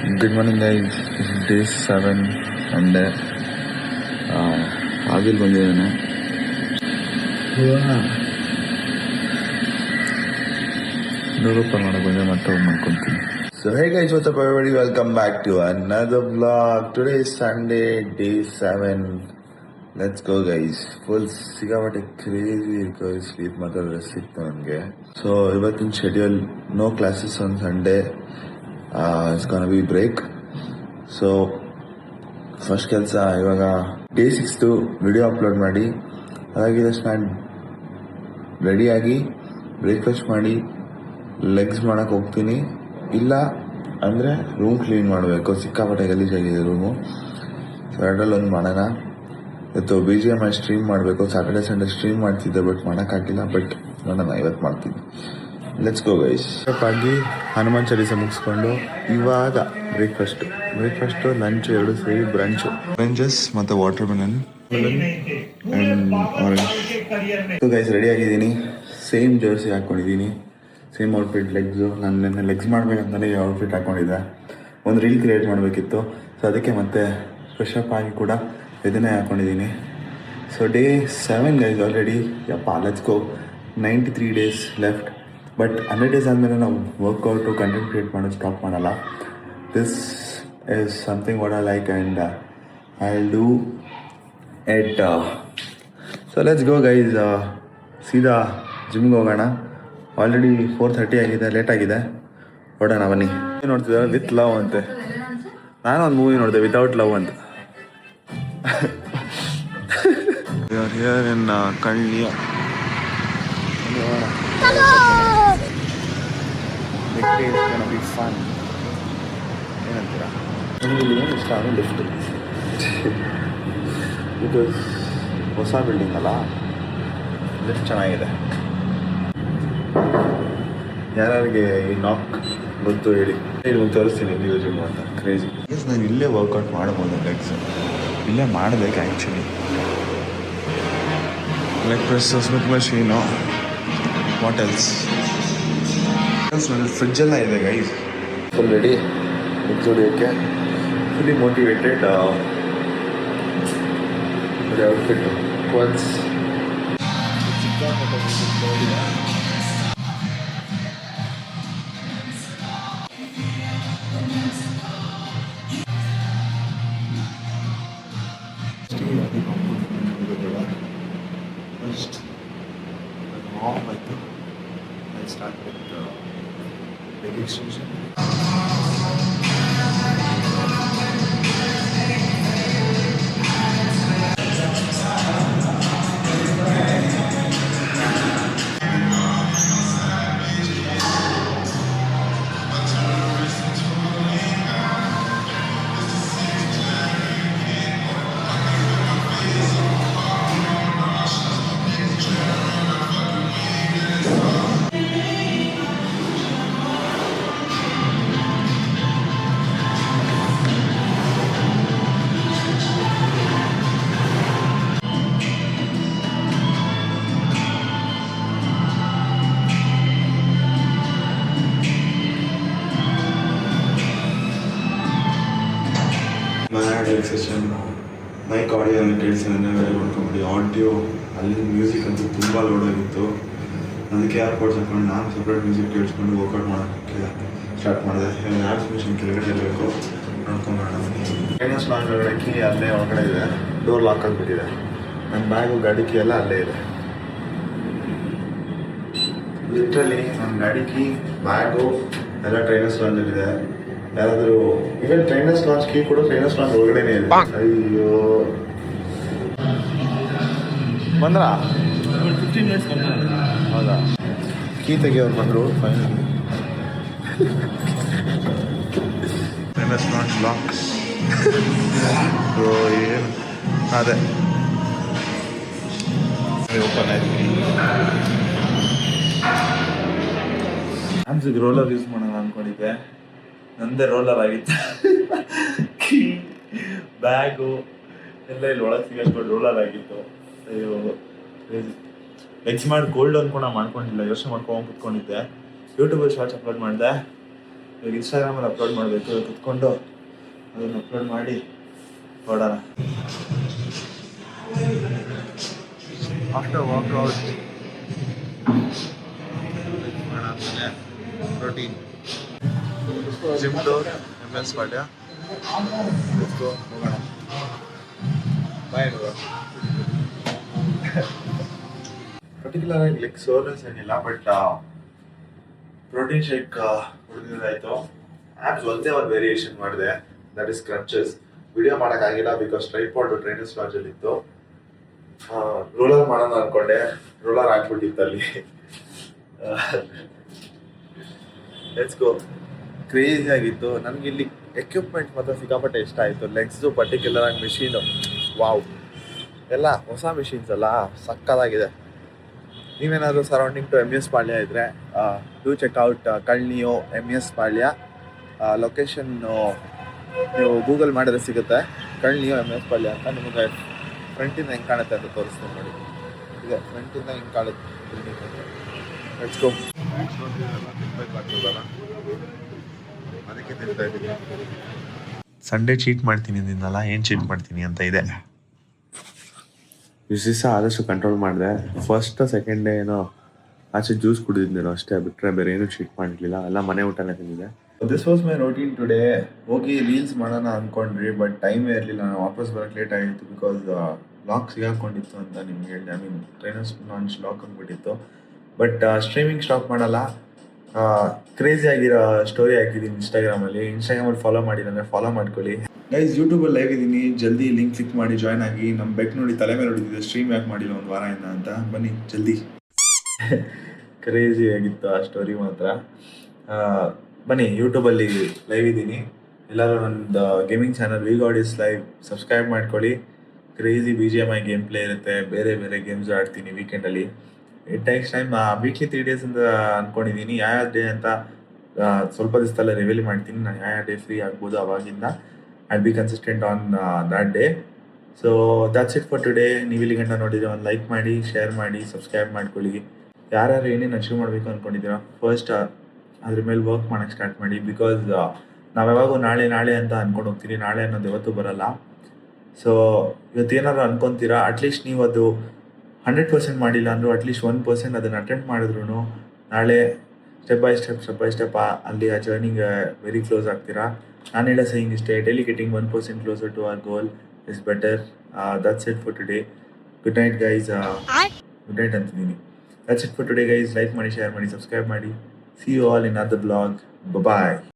Good morning guys, this is day 7 and ಆಗಿಲ್ ಬಂದಿದ್ದಾನೆ. ಡೋರಪ್ಪ ಮಾಡಕ್ಕೆ ಬಂದೆ ಮತ್ತೆ ಹೋಗಿ ಮಾಡ್ಕೊತೀನಿ. So hey guys, what's up everybody, welcome back to another vlog. Today is Sunday, day 7. Let's go guys. Full ಸಿಕ್ಕಾಪಟ್ಟೆ crazy recovery sleep ಮಾತ್ರ ಸಿಕ್ತು ನನಗೆ. ಸೊ ಇವತ್ತಿನ schedule, no classes on Sunday. It's gonna be break. So first ಕೆಲಸ ಇವಾಗ day 6 video upload ಮಾಡಿ ಅದಾಗಿದೆ. ನಾನು ರೆಡಿಯಾಗಿ ಬ್ರೇಕ್ಫಾಸ್ಟ್ ಮಾಡಿ ಲೆಗ್ಸ್ ಮಾಡಕ್ಕೆ ಹೋಗ್ತೀನಿ. ಇಲ್ಲ ಅಂದರೆ ರೂಮ್ ಕ್ಲೀನ್ ಮಾಡಬೇಕು, ಸಿಕ್ಕಾಪಟ್ಟೆ ಗಲೀಜಾಗಿದೆ ರೂಮು. ಸೊ ಎರಡರಲ್ಲಿ ಒಂದು ಮಾಡೋಣ. ಇವತ್ತು BGM ಸ್ಟ್ರೀಮ್ ಮಾಡಬೇಕು. ಸ್ಯಾಟರ್ಡೆ ಸಂಡೇ ಸ್ಟ್ರೀಮ್ ಮಾಡ್ತಿದ್ದೆ, ಬಟ್ ಮಾಡೋಕ್ಕಾಗಿಲ್ಲ. ಬಟ್ ನೋಡೋಣ, ಇವತ್ತು ಮಾಡ್ತೀನಿ. Let's go guys. ಆಗಿ ಹನುಮಾನ್ ಚಾಲೀಸ ಮುಗಿಸ್ಕೊಂಡು ಇವಾಗ ಬ್ರೇಕ್ಫಾಸ್ಟು ಲಂಚ್ ಎರಡು ಸೇರಿ ಬ್ರಂಚು. ಆರೆಂಜಸ್ ಮತ್ತು water melon and orange. Guys ready ಆಗಿದ್ದೀನಿ. ಸೇಮ್ ಜರ್ಸಿ ಹಾಕ್ಕೊಂಡಿದ್ದೀನಿ, ಸೇಮ್ ಔಟ್ಫಿಟ್. ನಾನು ನೆನ್ನೆ ಲೆಗ್ಸ್ ಮಾಡ್ಬೇಕಂತಲೇ ಈ ಔಟ್ಫಿಟ್ ಹಾಕ್ಕೊಂಡಿದ್ದೆ. ಒಂದು ರೀಲ್ ಕ್ರಿಯೇಟ್ ಮಾಡಬೇಕಿತ್ತು, ಸೊ ಅದಕ್ಕೆ ಮತ್ತೆ ಫ್ರೆಶ್ ಅಪ್ ಆಗಿ ಕೂಡ ಇದನ್ನೇ ಹಾಕ್ಕೊಂಡಿದ್ದೀನಿ. So day 7 guys already. ಯಪ್ಪ, let's go. 93 days left. But 100 days ಆದಮೇಲೆ ನಾವು ವರ್ಕೌಟು ಕಂಟೆಂಟ್ ಕ್ರಿಯೇಟ್ ಮಾಡೋದು ಸ್ಟಾಪ್ ಮಾಡಲ್ಲ. This is something what I like and I will do it. So let's go guys. ಸೀದಾ ಜಿಮ್ಗೆ ಹೋಗೋಣ. ಆಲ್ರೆಡಿ 4:30 ಆಗಿದೆ, ಲೇಟ್ ಆಗಿದೆ. ಹೊಡೋಣ ಬನ್ನಿ. ನೋಡ್ತಿದ್ದಾರೆ ವಿತ್ ಲವ್ ಅಂತೆ. ನಾನು ಒಂದು ಮೂವಿ ನೋಡಿದೆ, ವಿತೌಟ್ ಲವ್ ಅಂತ. ಹಿಯರ್ ಇನ್ ಕಳ್ಳಿಯ. ಏನಂತೀರಾ? ನಮಗೆ ಏನು ಇಷ್ಟ ಅಂದರೆ ಲಿಫ್ಟ್. ಬಿಕಾಸ್ ಹೊಸ ಬಿಲ್ಡಿಂಗ್ ಅಲ್ಲ, ಲಿಫ್ಟ್ ಚೆನ್ನಾಗಿದೆ. ಯಾರಿಗೆ ಈ ನಾಕ್ ಗೊತ್ತು ಹೇಳಿ, ನಿಮಗೆ ತೋರಿಸ್ತೀನಿ ನೀವು ಜಿಮ್ ಅಂತ. ಕ್ರೇಜಿ. ನಾನು ಇಲ್ಲೇ ವರ್ಕೌಟ್ ಮಾಡ್ಬೋದು. ಲೆಗ್ಸ್ ಇಲ್ಲೇ ಮಾಡಬೇಕು actually. Leg presses with machine. What else ಫ್ರಿಜ್ಜೆಲ್ಲ ಇದೆ ಗೈಸ್. ಫುಲ್ ರೆಡಿ ಲೆಗ್ಸ್ ಹೊಡಿಯೋಕ್ಕೆ. Fully motivated. Outfit once first warm ಆಯಿತು. I start with leg extension. Session mic audio ಎಲ್ಲ ಕೇಳಿಸಿದ್ರೆ ಬೇರೆ ಮಾಡ್ಕೊಂಬಿಡಿ. ಆಡಿಯೋ ಅಲ್ಲಿ ಮ್ಯೂಸಿಕ್ ಅಂತೂ ತುಂಬ ಲೋಡಾಗಿತ್ತು. ಅದಕ್ಕೆ ಏರ್ಪೋರ್ಟ್ಸ್ ಹಾಕೊಂಡು ನಾನು ಸಪ್ರೇಟ್ ಮ್ಯೂಸಿಕ್ ಕೇಳಿಸ್ಕೊಂಡು ವರ್ಕೌಟ್ ಮಾಡೋಕ್ಕೆ ಸ್ಟಾರ್ಟ್ ಮಾಡಿದೆ. ಆ್ಯಪ್ಸ್ ಮಿಷನ್ ಕೆಳಗಡೆ ಇರಬೇಕು, ನೋಡ್ಕೊಂಬರೋಣ. ಫೈನಾನ್ಸ್ ಲಾಂಚ್ ಒಳಗಡೆ ಕೀ ಅಲ್ಲೇ ಒಳಗಡೆ ಇದೆ. ಡೋರ್ ಲಾಕ್ ಆಗಿಬಿಟ್ಟಿದೆ. ನನ್ನ ಬ್ಯಾಗು ಗಾಡಿ ಕೀ ಎಲ್ಲ ಅಲ್ಲೇ ಇದೆ. ಲಿಟ್ರಲಿ ನನ್ನ ಗಾಡಿ ಕೀ, ಬ್ಯಾಗು ಎಲ್ಲ ಟ್ರೈನರ್ಸ್ ಲಾಂಚಲ್ಲಿದೆ. ಯಾರಾದರೂ ಈವನ್ ಟ್ರೈನರ್ಸ್ ಲಾಂಚ್ ಕೀ ಕೂಡ ಟ್ರೈನರ್ಸ್ ಲಾಂಚ್ ಒಳಗಡೆನೇ ಇದೆ. ಅಯ್ಯೋ, ಬಂದ್ರಾ? 15 minutes ಹೌದಾ? ಕೀ ತೆಗಿಯೋರು ಬಂದರು ಫೈನಲಿ. Trainers launch LOX. ಏನು ಅದೇ ಓಪನ್ ಆಯ್ತು. ಹ್ಯಾಂಡ್ಸಿಗೆ ರೋಲರ್ ಯೂಸ್ ಮಾಡೋಣ ಅಂದ್ಕೊಂಡಿದ್ದೆ. ನಂದೇ ರೋಲರ್ ಆಗಿತ್ತು. ಕೀ, ಬ್ಯಾಗು ಎಲ್ಲ ಇಲ್ಲಿ ಒಳಗೆ ಸಿಗೋಷ್ಟು ರೋಲರ್ ಆಗಿತ್ತು. ಅಯ್ಯೋ, ಲೆಗ್ಸ್ ಮಾಡಿ ಗೋಲ್ಡ್ ಅನ್ಕೊಂಡು ಮಾಡ್ಕೊಂಡಿಲ್ಲ. ಯೋಚನೆ ಮಾಡ್ಕೊಂಡು ಕುತ್ಕೊಂಡಿದ್ದೆ. ಯೂಟ್ಯೂಬಲ್ಲಿ ಶಾರ್ಟ್ಸ್ ಅಪ್ಲೋಡ್ ಮಾಡಿದೆ. ಇವಾಗ ಇನ್ಸ್ಟಾಗ್ರಾಮಲ್ಲಿ ಅಪ್ಲೋಡ್ ಮಾಡಬೇಕು, ಕುತ್ಕೊಂಡು ಅದನ್ನು ಅಪ್ಲೋಡ್ ಮಾಡಿ ಹೊಡೋಣ. After workout protein gym door MS Palya ಹೋಗೋಣ. ಬಾಯ್. ಪರ್ಟಿಕ್ಯುಲರ್ ಆಗಿ ಲೈಕ್ ಸೋರ್ನೆಸ್ ಏನಿಲ್ಲ, ಬಟ್ ಪ್ರೋಟೀನ್ ಶೇಕ್ ಕುಡಿದಿದ್ದಾಯ್ತು. ಆ್ಯಪ್ಸ್ ಒಂದೇ ಒಂದು ವೇರಿಯೇಷನ್ ಮಾಡಿದೆ, ದಟ್ ಇಸ್ ಕ್ರಂಚಸ್. ವಿಡಿಯೋ ಮಾಡೋಕ್ಕಾಗಿಲ್ಲ ಬಿಕಾಸ್ ಟ್ರೈಪಾಡ್ ಟ್ರೈನರ್ಸ್ ಲಾಂಜಲ್ಲಿ ಇತ್ತು. ರೋಲರ್ ಮಾಡೋಣ ಅನ್ಕೊಂಡೆ, ರೋಲರ್ ಹಾಕ್ಬಿಟ್ಟಿತ್ತು ಅಲ್ಲಿ. Let's go. ಕ್ರೇಜಿ ಆಗಿತ್ತು. ನನಗೆ ಇಲ್ಲಿ ಎಕ್ವಿಪ್ಮೆಂಟ್ ಮಾತ್ರ ಸಿಕ್ಕಾಪಟ್ಟೆ ಇಷ್ಟ ಆಯಿತು. ಲೆಗ್ಸು ಪರ್ಟಿಕ್ಯುಲರ್ ಆಗಿ ಮಿಷಿನು, ವಾವ್, ಎಲ್ಲ ಹೊಸ ಮಿಷಿನ್ಸ್ ಅಲ್ಲ, ಸಕ್ಕತ್ತಾಗಿದೆ. ನೀವೇನಾದರೂ ಸರೌಂಡಿಂಗ್ ಟು MS ಪಾಳ್ಯ ಇದ್ದರೆ ಡೂ ಚೆಕ್ಔಟ್ ಕಳ್ನಿಯೋ MS ಪಾಳ್ಯ. ಲೊಕೇಶನ್ನು ನೀವು ಗೂಗಲ್ ಮಾಡಿದ್ರೆ ಸಿಗುತ್ತೆ, ಕಳ್ನಿಯೋ MS ಪಾಳ್ಯ ಅಂತ. ನಿಮಗೆ ಫ್ರಂಟಿಂದ ಹೆಂಗೆ ಕಾಣುತ್ತೆ ಅಂತ ತೋರಿಸ್ತೀನಿ ನೋಡಿ. ಇದೆ ಫ್ರಂಟಿಂದ ಹಿಂಗೆ ಕಾಣುತ್ತೆ. Let's go. ಅದಕ್ಕೆ ತಿಂತಾ ಇದ್ದೀನಿ. ಸಂಡೇ ಚೀಟ್ ಮಾಡ್ತೀನಿ ಅಂದಿದ್ದಲ್ಲ, ಏನು ಚೀಟ್ ಮಾಡ್ತೀನಿ ಅಂತ ಇದೆ. ಇಷ್ಟು ದಿವಸ ಆದಷ್ಟು ಕಂಟ್ರೋಲ್ ಮಾಡಿದೆ. ಫಸ್ಟ್ ಸೆಕೆಂಡ್ ಡೇ ಏನೋ ಆಚೆ ಜ್ಯೂಸ್ ಕುಡಿದಿದ್ದೇನೋ ಅಷ್ಟೇ, ಬಿಟ್ಟರೆ ಬೇರೆ ಏನೂ ಚೀಟ್ ಮಾಡಿರಲಿಲ್ಲ. ಎಲ್ಲ ಮನೆ ಊಟನೇ ತಿಂದಿದೆ. This was my routine today. ಹೋಗಿ ರೀಲ್ಸ್ ಮಾಡೋಣ ಅಂದ್ಕೊಂಡ್ರಿ, ಬಟ್ ಟೈಮೇ ಇರಲಿಲ್ಲ. ನಾನು ವಾಪಸ್ ಬರೋಕ್ಕೆ ಲೇಟ್ ಆಗಿತ್ತು ಬಿಕಾಸ್ ಲಾಕ್ ಸಿಗಾಕೊಂಡಿತ್ತು ಅಂತ ನಿಮ್ಗೆ ಹೇಳಿ. I mean trainers lounge lock ಅಂದ್ಬಿಟ್ಟಿತ್ತು. ಬಟ್ ಸ್ಟ್ರೀಮಿಂಗ್ ಸ್ಟಾಪ್ ಮಾಡಲ್ಲ. ಕ್ರೇಜಿ ಆಗಿರೋ ಸ್ಟೋರಿ ಹಾಕಿದ್ದೀನಿ ಇನ್ಸ್ಟಾಗ್ರಾಮಲ್ಲಿ ಫಾಲೋ ಮಾಡಿಲ್ಲ ಅಂದರೆ ಫಾಲೋ ಮಾಡ್ಕೊಳ್ಳಿ ಗೈಸ್. ಯೂಟ್ಯೂಬಲ್ಲಿ ಲೈವ್ ಇದ್ದೀನಿ, ಜಲ್ದಿ ಲಿಂಕ್ ಕ್ಲಿಕ್ ಮಾಡಿ ಜಾಯ್ನ್ ಆಗಿ. ನಮ್ಮ ಬೆಕ್ ನೋಡಿ ತಲೆ ಮೇಲೆ ಹೊಡಿತಿದೆ, ಸ್ಟ್ರೀಮ್ ಯಾಕೆ ಮಾಡಿಲ್ಲ ಒಂದು ವಾರದಿಂದ ಅಂತ. ಬನ್ನಿ ಜಲ್ದಿ. ಕ್ರೇಜಿ ಆಗಿತ್ತು ಆ ಸ್ಟೋರಿ ಮಾತ್ರ. ಬನ್ನಿ, ಯೂಟ್ಯೂಬಲ್ಲಿ ಲೈವ್ ಇದ್ದೀನಿ. ಎಲ್ಲರೂ ನನ್ನದು gaming channel V God is live subscribe ಮಾಡ್ಕೊಳ್ಳಿ. ಕ್ರೇಜಿ BGMI ಗೇಮ್ ಪ್ಲೇ ಇರುತ್ತೆ, ಬೇರೆ ಬೇರೆ ಗೇಮ್ಸ್ ಆಡ್ತೀನಿ ವೀಕೆಂಡಲ್ಲಿ. It takes time. Weekly 3 days ಅಂತ ಅಂದ್ಕೊಂಡಿದ್ದೀನಿ. ಯಾವ ಡೇ ಅಂತ ಸ್ವಲ್ಪ ದಿವಸದಲ್ಲೇ ರಿವೀಲ್ ಮಾಡ್ತೀನಿ. ನಾನು ಯಾವ ಡೇ ಫ್ರೀ ಆಗ್ಬೋದು ಅವಾಗಿಂದ. I'll be consistent on that day. So that's it for today. ನೀವು ಇಲ್ಲಿ ಗಂಟ ನೋಡಿದ್ರೆ ಒಂದು ಲೈಕ್ ಮಾಡಿ, ಶೇರ್ ಮಾಡಿ, ಸಬ್ಸ್ಕ್ರೈಬ್ ಮಾಡ್ಕೊಳ್ಳಿ. ಯಾರ್ಯಾರು ಏನೇನು ಅಚೀವ್ ಮಾಡಬೇಕು ಅಂದ್ಕೊಂಡಿದ್ದೀರಾ ಫಸ್ಟ್ ಅದ್ರ ಮೇಲೆ ವರ್ಕ್ ಮಾಡೋಕ್ಕೆ ಸ್ಟಾರ್ಟ್ ಮಾಡಿ. ಬಿಕಾಸ್ ನಾವು ಯಾವಾಗೂ ನಾಳೆ ನಾಳೆ ಅಂತ ಅಂದ್ಕೊಂಡು ಹೋಗ್ತೀರಿ, ನಾಳೆ ಅನ್ನೋದು ಯಾವತ್ತೂ ಬರಲ್ಲ. ಸೊ ಇವತ್ತೇನಾದ್ರು ಅಂದ್ಕೊತೀರಾ, ಅಟ್ಲೀಸ್ಟ್ ನೀವು ಅದು 100% ಮಾಡಿಲ್ಲ ಅಂದರೂ ಅಟ್ಲೀಸ್ಟ್ 1% ಅದನ್ನು ಅಟೆಂಪ್ಟ್ ಮಾಡಿದ್ರು ನಾಳೆ ಸ್ಟೆಪ್ ಬೈ ಸ್ಟೆಪ್ ಅಲ್ಲಿ ಆ ಜರ್ನಿಗೆ ವೆರಿ ಕ್ಲೋಸ್ ಆಗ್ತೀರಾ. ನಾನು ಹೇಳೋ ಸೇಯಿಂಗ್ ಇಷ್ಟೇ, daily getting 1% closer to our goal is better. That's it for today. Good night guys. Good night ಅಂತಿದ್ದೀನಿ. That's it for today guys. Like ಮಾಡಿ, ಶೇರ್ ಮಾಡಿ, ಸಬ್ಸ್ಕ್ರೈಬ್ ಮಾಡಿ. See you all in other blog. Bye.